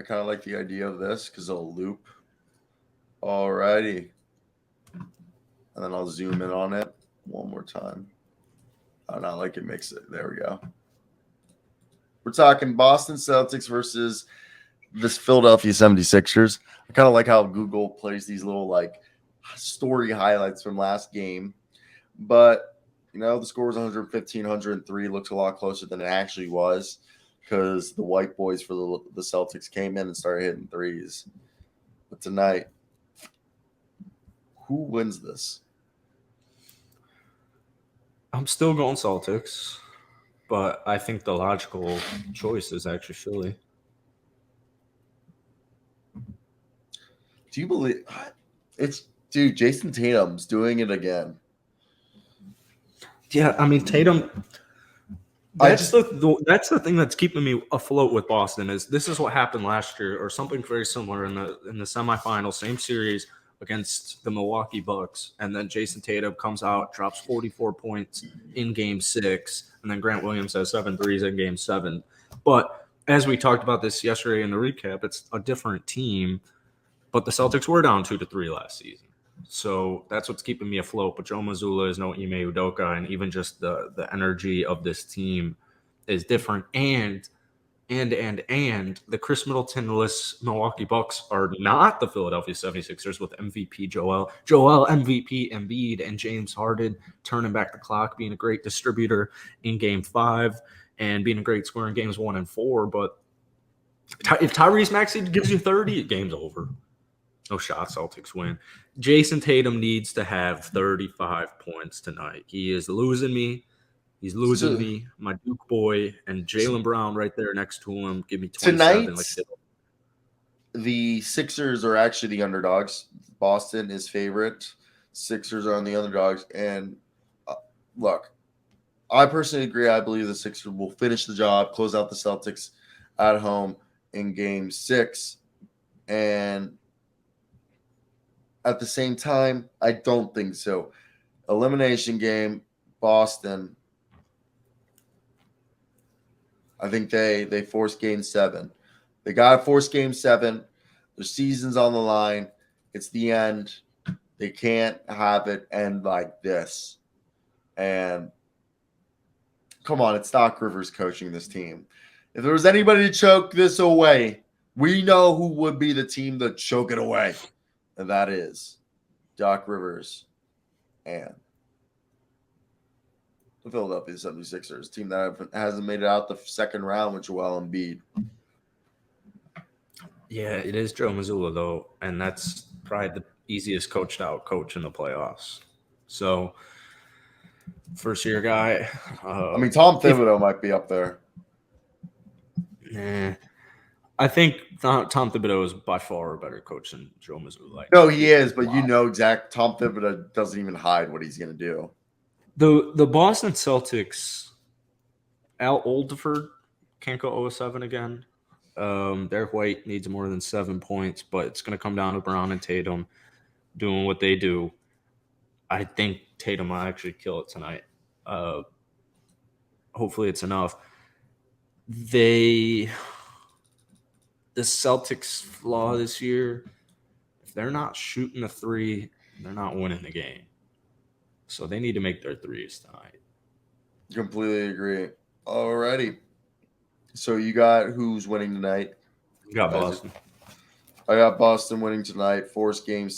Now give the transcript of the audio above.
kind of like the idea of this because it'll loop. Alrighty. And then I'll zoom in on it one more time. Oh, not like it makes it. There we go. We're talking Boston Celtics versus this Philadelphia 76ers. I kind of like how Google plays these little like story highlights from last game. But, the score was 115, 103. Looks a lot closer than it actually was because the white boys for the Celtics came in and started hitting threes. But tonight, who wins this? I'm still going Celtics, but I think the logical choice is actually Philly. Do you believe dude, Jason Tatum's doing it again. Yeah, I mean Tatum. That's the thing that's keeping me afloat with Boston is this is what happened last year or something very similar in the semifinal, same series against the Milwaukee Bucks, and then Jason Tatum comes out, drops 44 points in Game 6, and then Grant Williams has 7 threes in Game 7. But as we talked about this yesterday in the recap, it's a different team, but the Celtics were down 2-3 last season. So that's what's keeping me afloat. But Joe Mazzulla is no Ime Udoka, and even just the energy of this team is different. And the Chris Middleton-less Milwaukee Bucks are not the Philadelphia 76ers with MVP Joel MVP Embiid and James Harden turning back the clock, being a great distributor in Game 5 and being a great scorer in Games 1 and 4. But if Tyrese Maxey gives you 30, game's over. No shot, Celtics win. Jason Tatum needs to have 35 points tonight. He is losing me. He's losing me. My Duke boy and Jaylen Brown right there next to him. Give me 27. Tonight, the Sixers are actually the underdogs. Boston is favorite. Sixers are on the underdogs. And look, I personally agree. I believe the Sixers will finish the job, close out the Celtics at home in Game 6. And at the same time, I don't think so. Elimination game, Boston. I think they forced Game 7. They got to force Game 7. Their season's on the line. It's the end. They can't have it end like this. And come on, it's Doc Rivers coaching this team. If there was anybody to choke this away, we know who would be the team to choke it away. And that is Doc Rivers and the Philadelphia 76ers, team that hasn't made it out the second round with Joel Embiid. Yeah, it is Joe Mazzulla, though, and that's probably the easiest coached out coach in the playoffs. So, first-year guy. Tom Thibodeau might be up there. Nah. I think Tom Thibodeau is by far a better coach than Joe Mazzulla. No, he is, but Tom Thibodeau doesn't even hide what he's going to do. The Boston Celtics, Al Oldford can't go 0-7 again. Derek White needs more than 7 points, but it's going to come down to Brown and Tatum doing what they do. I think Tatum will actually kill it tonight. Hopefully it's enough. The Celtics' flaw this year, if they're not shooting a three, they're not winning the game. So they need to make their threes tonight. Completely agree. Alrighty. So you got who's winning tonight? You got Boston. I got Boston winning tonight. Force Game